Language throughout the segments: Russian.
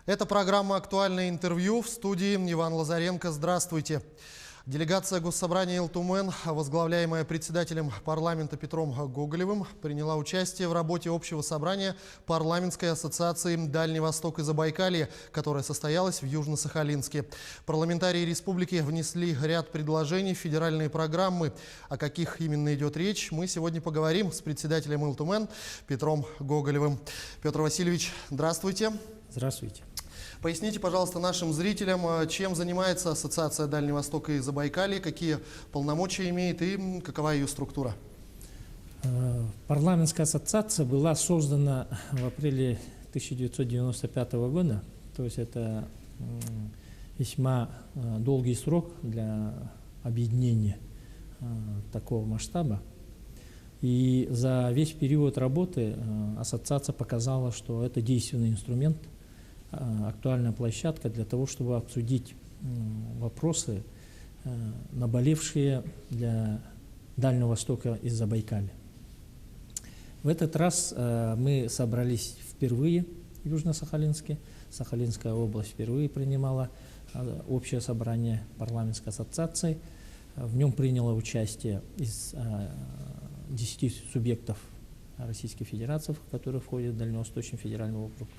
Это программа «Актуальное интервью». В студии Иван Лазаренко. Здравствуйте. Делегация Госсобрания Ил-Тумен, возглавляемая председателем парламента Петром Гоголевым, приняла участие в работе общего собрания Парламентской ассоциации «Дальний Восток и Забайкалье», которая состоялась в Южно-Сахалинске. Парламентарии республики внесли ряд предложений в федеральные программы. О каких именно идет речь, мы сегодня поговорим с председателем Ил-Тумен Петром Гоголевым. Петр Васильевич, здравствуйте. Здравствуйте. Поясните, пожалуйста, нашим зрителям, чем занимается Ассоциация Дальнего Востока и Забайкалья, какие полномочия имеет и какова ее структура? Парламентская ассоциация была создана в апреле 1995 года, то есть это весьма долгий срок для объединения такого масштаба. И за весь период работы ассоциация показала, что это действенный инструмент, актуальная площадка для того, чтобы обсудить вопросы, наболевшие для Дальнего Востока и Забайкалья. В этот раз мы собрались впервые в Южно-Сахалинске. Сахалинская область впервые принимала общее собрание парламентской ассоциации. В нем приняло участие из 10 субъектов Российской Федерации, которые входят в Дальневосточный федеральный округ.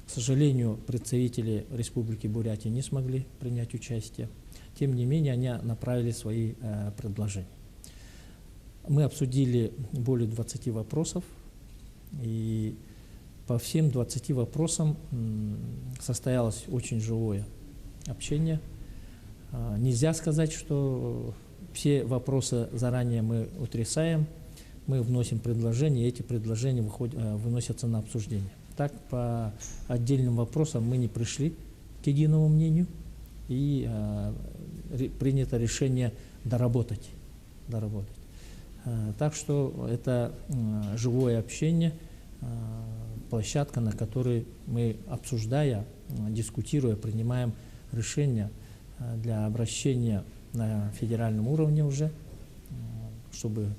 К сожалению, представители Республики Бурятия не смогли принять участие. Тем не менее, они направили свои предложения. Мы обсудили более 20 вопросов, и по всем 20 вопросам состоялось очень живое общение. Нельзя сказать, что все вопросы заранее мы утрясаем, мы вносим предложения, и эти предложения выносятся на обсуждение. Так, по отдельным вопросам мы не пришли к единому мнению, и принято решение доработать. Так что это живое общение, площадка, на которой мы, обсуждая, дискутируя, принимаем решения для обращения на федеральном уровне уже, чтобы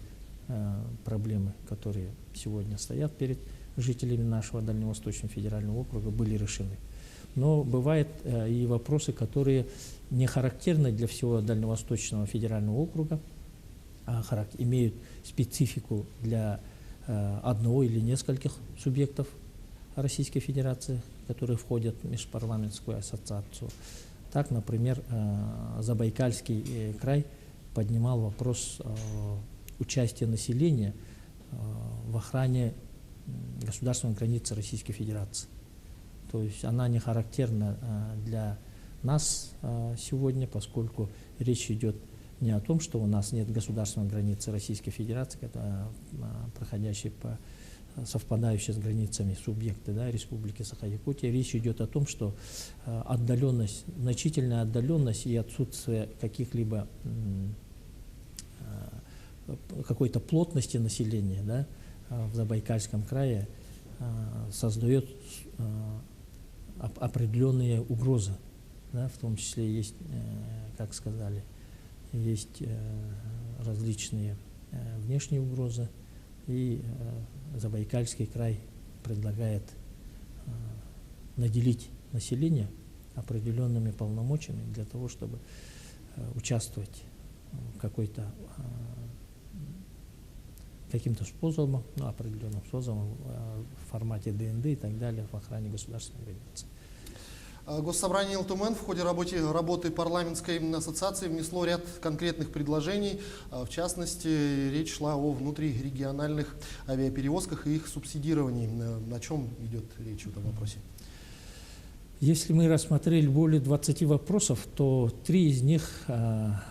проблемы, которые сегодня стоят перед жителями нашего Дальневосточного федерального округа, были решены. Но бывают и вопросы, которые не характерны для всего Дальневосточного федерального округа, а имеют специфику для одного или нескольких субъектов Российской Федерации, которые входят в межпарламентскую ассоциацию. Так, например, Забайкальский край поднимал вопрос участия населения в охране государственной границы Российской Федерации. То есть она не характерна для нас сегодня, поскольку речь идет не о том, что у нас нет государственной границы Российской Федерации, проходящей по совпадающей с границами субъекты, да, Республики Саха-Якутия. Речь идет о том, что отдаленность, значительная отдаленность и отсутствие каких-либо какой-то плотности населения, да, в Забайкальском крае создает определенные угрозы, да, в том числе есть, как сказали, есть различные внешние угрозы, и Забайкальский край предлагает наделить население определенными полномочиями для того, чтобы участвовать в каким-то способом, определенным способом в формате ДНД и так далее в охране государственной границы. Госсобрание Ил-Тумен в ходе работы парламентской ассоциации внесло ряд конкретных предложений. В частности, речь шла о внутрирегиональных авиаперевозках и их субсидировании. О чем идет речь в этом вопросе? Если мы рассмотрели более 20 вопросов, то 3 из них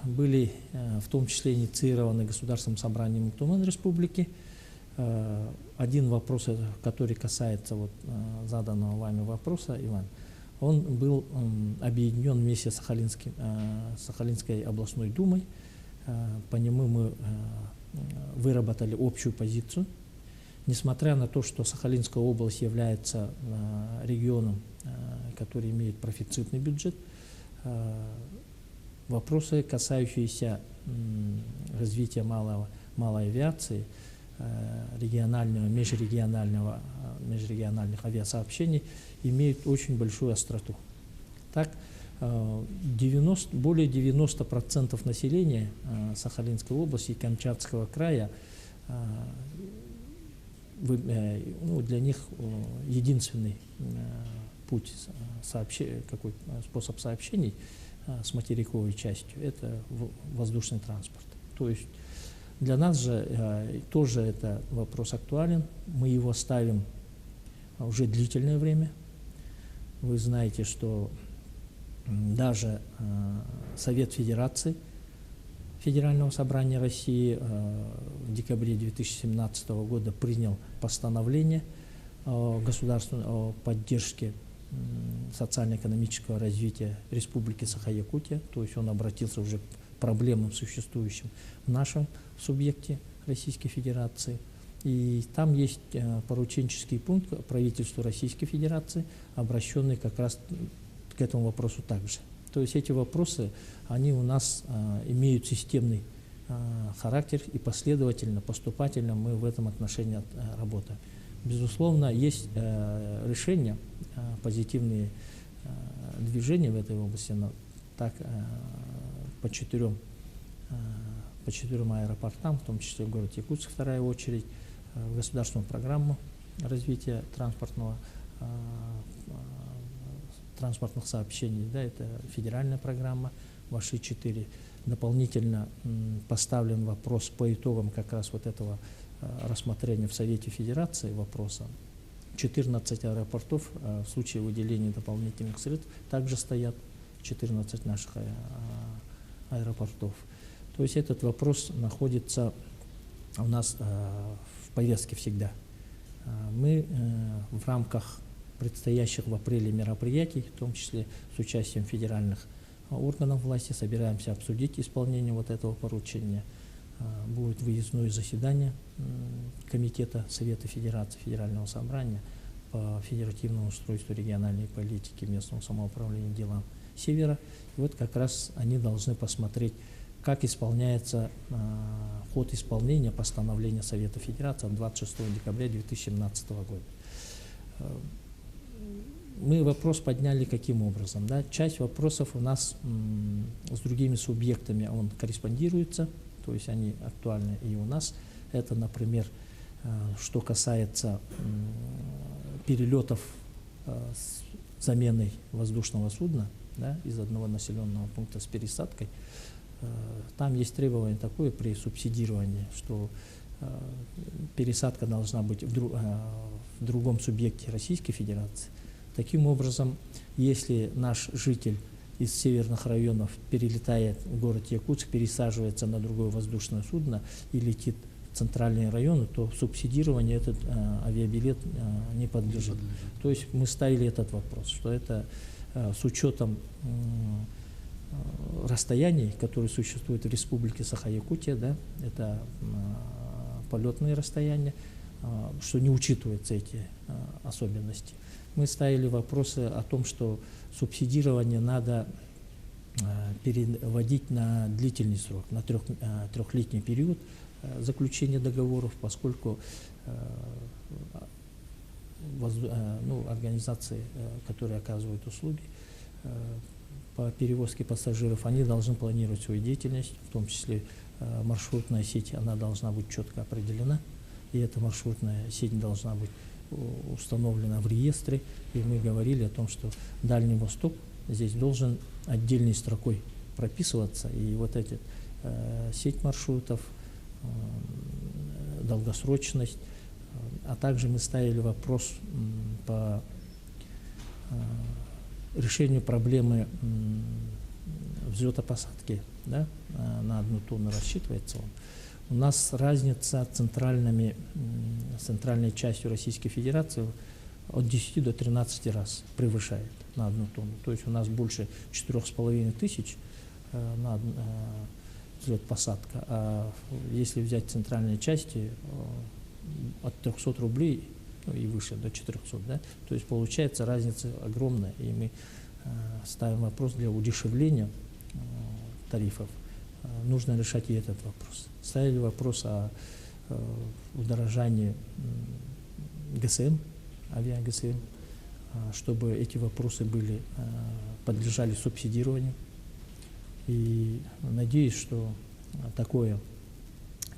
были в том числе инициированы Государственным собранием Ил-Тумен Республики. Один вопрос, который касается заданного вами вопроса, Иван, он был объединен вместе с Сахалинской областной думой. По нему мы выработали общую позицию. Несмотря на то, что Сахалинская область является регионом, который имеет профицитный бюджет, вопросы, касающиеся развития малой авиации, регионального, межрегионального межрегиональных авиасообщений имеют очень большую остроту. Так, более 90% населения Сахалинской области и Камчатского края, для них единственный путь, способ сообщений с материковой частью – это воздушный транспорт. То есть для нас же тоже это вопрос актуален. Мы его ставим уже длительное время. Вы знаете, что даже Совет Федерации Федерального собрания России в декабре 2017 года принял постановление о поддержке социально-экономического развития Республики Саха-Якутия. То есть он обратился уже к проблемам, существующим в нашем субъекте Российской Федерации. И там есть порученческий пункт правительству Российской Федерации, обращенный как раз к этому вопросу также. То есть эти вопросы, они у нас имеют системный характер, и последовательно, поступательно мы в этом отношении работаем. Безусловно, есть решения, позитивные движения в этой области. Но так по четырем аэропортам, в том числе город Якутск, вторая очередь, в государственную программу развития транспортных сообщений, да, это федеральная программа ВАШИ-4. Дополнительно поставлен вопрос по итогам как раз вот этого рассмотрения в Совете Федерации вопроса. 14 аэропортов в случае выделения дополнительных средств также стоят 14 наших аэропортов. То есть этот вопрос находится у нас в повестке всегда. Мы в рамках предстоящих в апреле мероприятий, в том числе с участием федеральных органов власти, собираемся обсудить исполнение вот этого поручения. Будет выездное заседание Комитета Совета Федерации Федерального собрания по федеративному устройству региональной политики, местному самоуправлению, делам Севера. И вот как раз они должны посмотреть, как исполняется ход исполнения постановления Совета Федерации от 26 декабря 2017 года. Мы вопрос подняли каким образом? Да? Часть вопросов у нас с другими субъектами он корреспондируется, то есть они актуальны и у нас. Это, например, что касается перелетов с заменой воздушного судна, да, из одного населенного пункта с пересадкой. Там есть требование такое при субсидировании, что пересадка должна быть в другом субъекте Российской Федерации. Таким образом, если наш житель из северных районов перелетает в город Якутск, пересаживается на другое воздушное судно и летит в центральные районы, то субсидирование этот авиабилет не подлежит. То есть мы ставили этот вопрос, что это с учетом расстояний, которые существуют в Республике Саха-Якутия, да, это полетные расстояния, что не учитываются эти особенности. Мы ставили вопросы о том, что субсидирование надо переводить на длительный срок, на трехлетний период заключения договоров, поскольку организации, которые оказывают услуги по перевозке пассажиров, они должны планировать свою деятельность, в том числе маршрутная сеть, она должна быть четко определена, и эта маршрутная сеть должна быть установлена в реестре, и мы говорили о том, что Дальний Восток здесь должен отдельной строкой прописываться, и вот эта сеть маршрутов, долгосрочность, а также мы ставили вопрос по решению проблемы взлета-посадки, да, на 1 тонну рассчитывается он. У нас разница центральной частью Российской Федерации от 10 до 13 раз превышает на 1 тонну. То есть у нас больше 4500 на взлет-посадка. А если взять центральные части, от 300 рублей и выше до 400, да, то есть получается разница огромная. И мы ставим вопрос для удешевления тарифов. Нужно решать и этот вопрос. Ставили вопрос о удорожании ГСМ, авиагсм, чтобы эти вопросы подлежали субсидированию. И надеюсь, что такое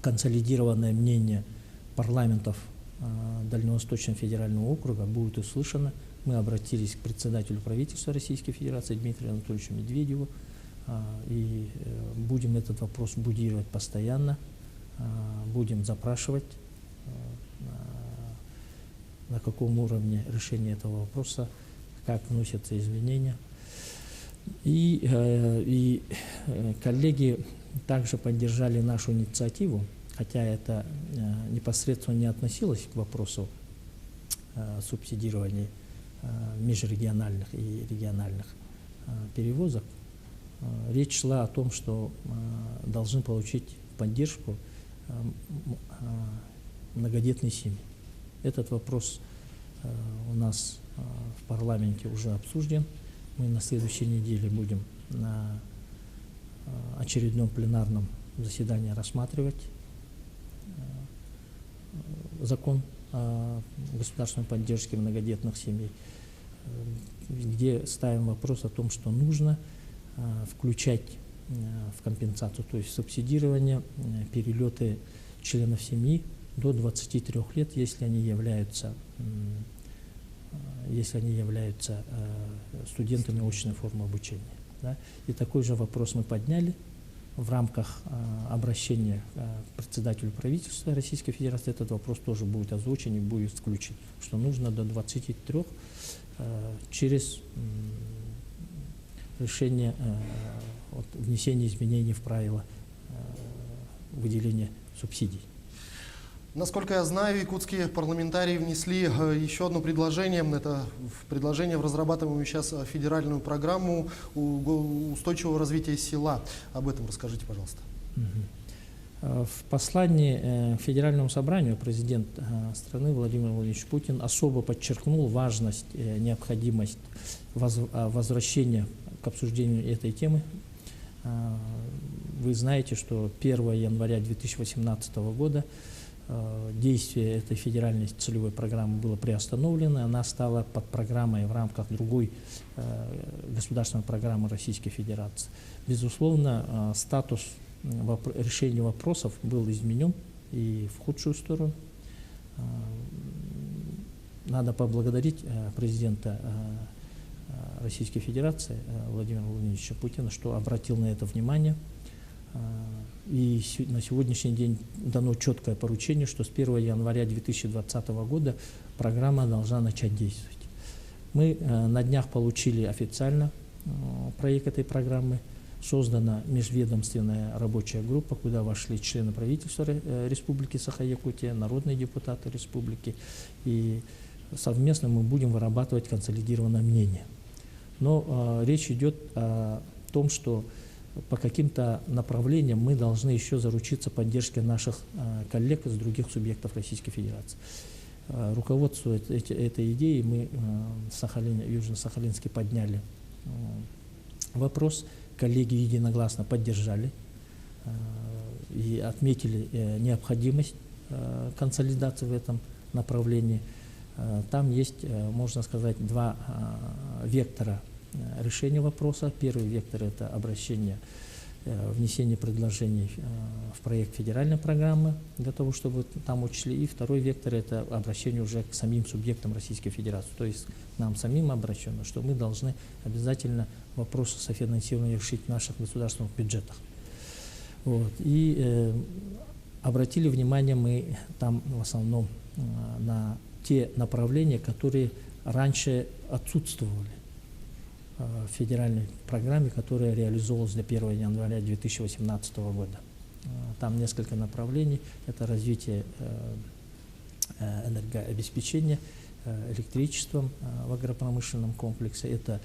консолидированное мнение парламентов Дальневосточного федерального округа будет услышано. Мы обратились к председателю правительства Российской Федерации Дмитрию Анатольевичу Медведеву и будем этот вопрос будировать постоянно, будем запрашивать, на каком уровне решения этого вопроса, как вносятся изменения. И коллеги также поддержали нашу инициативу, хотя это непосредственно не относилось к вопросу субсидирования межрегиональных и региональных перевозок. Речь шла о том, что должны получить поддержку многодетные семьи. Этот вопрос у нас в парламенте уже обсужден. Мы на следующей неделе будем на очередном пленарном заседании рассматривать закон о государственной поддержке многодетных семей, где ставим вопрос о том, что нужно включать в компенсацию, то есть субсидирование, перелеты членов семьи до 23 лет, если они являются студентами очной формы обучения. Да? И такой же вопрос мы подняли в рамках обращения к председателю правительства Российской Федерации. Этот вопрос тоже будет озвучен и будет включен, что нужно до 23 через решение внесения изменений в правила выделения субсидий. Насколько я знаю, якутские парламентарии внесли еще одно предложение. Это предложение в разрабатываемую сейчас федеральную программу устойчивого развития села. Об этом расскажите, пожалуйста. В послании Федеральному собранию президент страны Владимир Владимирович Путин особо подчеркнул важность, необходимость возвращения к обсуждению этой темы. Вы знаете, что 1 января 2018 года действие этой федеральной целевой программы было приостановлено, она стала подпрограммой в рамках другой государственной программы Российской Федерации. Безусловно, статус решения вопросов был изменен и в худшую сторону. Надо поблагодарить президента Российской Федерации Владимира Владимировича Путина, что обратил на это внимание. И на сегодняшний день дано четкое поручение, что с 1 января 2020 года программа должна начать действовать. Мы на днях получили официально проект этой программы. Создана межведомственная рабочая группа, куда вошли члены правительства Республики Саха-Якутия, народные депутаты республики. И совместно мы будем вырабатывать консолидированное мнение. Но речь идет о том, что по каким-то направлениям мы должны еще заручиться поддержкой наших коллег из других субъектов Российской Федерации. Руководствуясь этой идеей, мы в Южно-Сахалинске подняли вопрос, коллеги единогласно поддержали и отметили необходимость консолидации в этом направлении. Там есть, можно сказать, два вектора решения вопроса. Первый вектор – это обращение, внесение предложений в проект федеральной программы для того, чтобы там учли. И второй вектор – это обращение уже к самим субъектам Российской Федерации, то есть к нам самим обращено, что мы должны обязательно вопросы софинансирования решить в наших государственных бюджетах. Вот. И обратили внимание мы там в основном на те направления, которые раньше отсутствовали в федеральной программе, которая реализовывалась до 1 января 2018 года. Там несколько направлений. Это развитие энергообеспечения электричеством в агропромышленном комплексе, это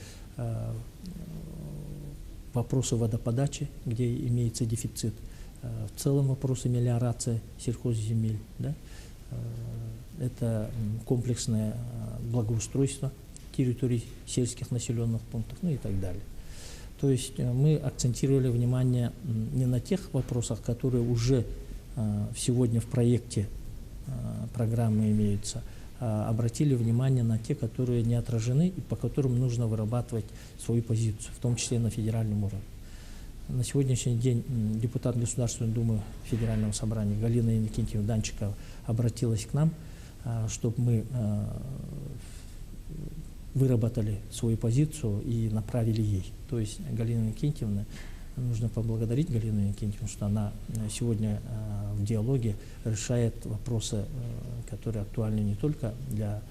вопросы водоподачи, где имеется дефицит, в целом вопросы мелиорации сельхозземель, да? Это комплексное благоустройство территорий сельских населенных пунктов, ну и так далее. То есть мы акцентировали внимание не на тех вопросах, которые уже сегодня в проекте программы имеются, обратили внимание на те, которые не отражены и по которым нужно вырабатывать свою позицию, в том числе на федеральном уровне. На сегодняшний день депутат Государственной Думы Федерального собрания Галина Иннокентьевна Данчикова обратилась к нам, чтобы мы выработали свою позицию и направили ей. То есть Галина Иннокентьевна, нужно поблагодарить Галину Иннокентьевну, что она сегодня в диалоге решает вопросы, которые актуальны не только для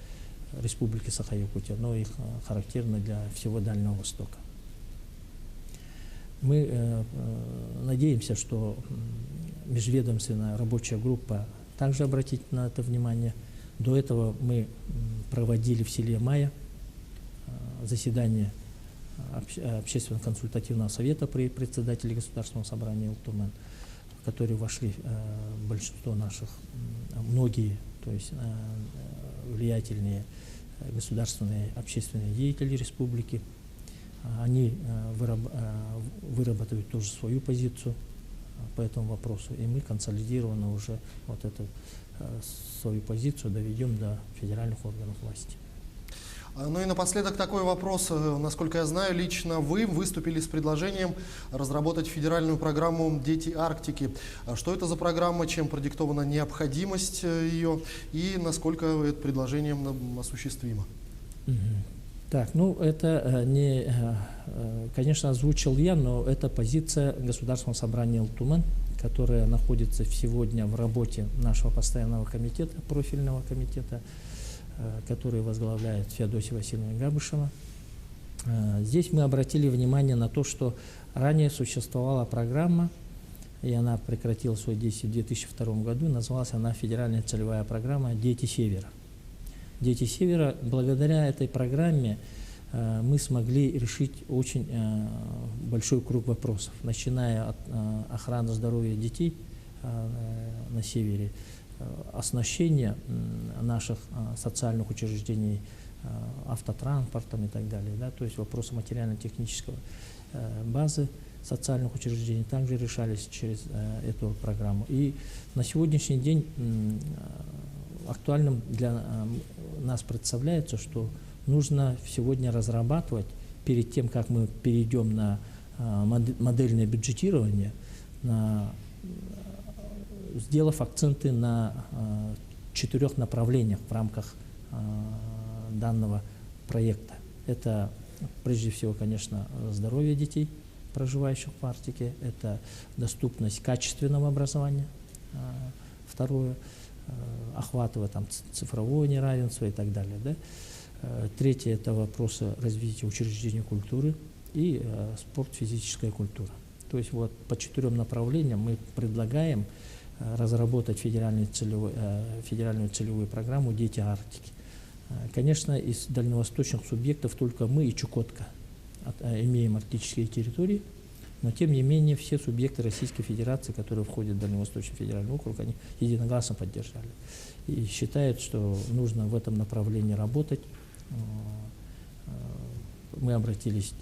Республики Саха-Якутия, но и характерны для всего Дальнего Востока. Мы надеемся, что межведомственная рабочая группа также обратит на это внимание. До этого мы проводили в селе Майя заседание Общественно-консультативного совета при председателе Государственного собрания Илтумен, в который вошли большинство наших, многие, то есть влиятельные государственные общественные деятели республики. Они выработают тоже свою позицию по этому вопросу, и мы консолидированно уже вот эту свою позицию доведем до федеральных органов власти. Ну и напоследок такой вопрос. Насколько я знаю, лично вы выступили с предложением разработать федеральную программу «Дети Арктики». Что это за программа, чем продиктована необходимость ее и насколько это предложение осуществимо? Так, ну это не, конечно, озвучил я, но это позиция Государственного собрания Илтумен, которая находится сегодня в работе нашего постоянного комитета, профильного комитета, который возглавляет Феодосия Васильевна Габышева. Здесь мы обратили внимание на то, что ранее существовала программа, и она прекратила свое действие в 2002 году, называлась она «Федеральная целевая программа «Дети Севера». «Дети Севера», благодаря этой программе мы смогли решить очень большой круг вопросов, начиная от охраны здоровья детей на севере, оснащения наших социальных учреждений автотранспортом и так далее. Да, то есть вопросы материально-технической базы социальных учреждений также решались через эту программу. И на сегодняшний день актуальным для нас представляется, что нужно сегодня разрабатывать, перед тем, как мы перейдем на модельное бюджетирование, сделав акценты на 4 направлениях в рамках данного проекта. Это прежде всего, конечно, здоровье детей, проживающих в Арктике, это доступность качественного образования, второе, охватывая там цифровое неравенство и так далее. Да? Третье – это вопросы развития учреждений культуры и спорт, физическая культура. То есть вот по 4 направлениям мы предлагаем разработать федеральную целевую программу «Дети Арктики». Конечно, из дальневосточных субъектов только мы и Чукотка имеем арктические территории, но тем не менее все субъекты Российской Федерации, которые входят в Дальневосточный федеральный округ, они единогласно поддержали. И считают, что нужно в этом направлении работать. Мы обратились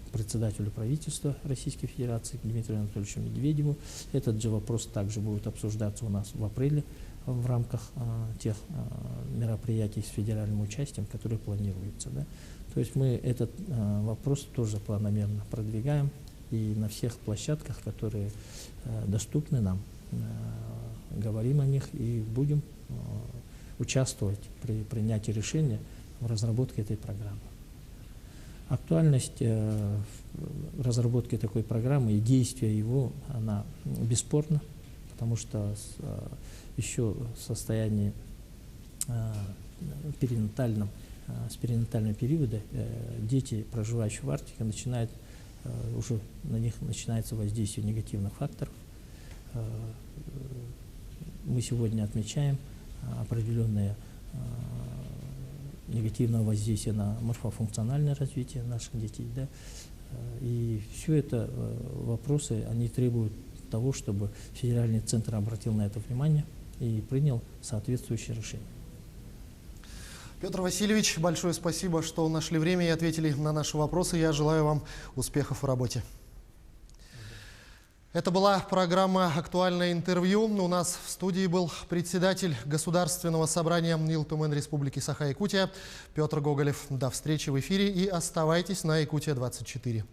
к председателю правительства Российской Федерации, к Дмитрию Анатольевичу Медведеву. Этот же вопрос также будет обсуждаться у нас в апреле в рамках тех мероприятий с федеральным участием, которые планируются. Да? То есть мы этот вопрос тоже планомерно продвигаем и на всех площадках, которые доступны нам, говорим о них и будем участвовать при принятии решения в разработке этой программы. Актуальность разработки такой программы и действия его, она бесспорна, потому что еще в состоянии с перинатального периода дети, проживающие в Арктике, уже на них начинается воздействие негативных факторов. Мы сегодня отмечаем определенное негативное воздействие на морфофункциональное развитие наших детей. Да? И все это вопросы, они требуют того, чтобы федеральный центр обратил на это внимание и принял соответствующее решение. Петр Васильевич, большое спасибо, что нашли время и ответили на наши вопросы. Я желаю вам успехов в работе. Это была программа «Актуальное интервью». У нас в студии был председатель Государственного собрания Илтумен Республики Саха-Якутия Петр Гоголев. До встречи в эфире и оставайтесь на Якутия-24.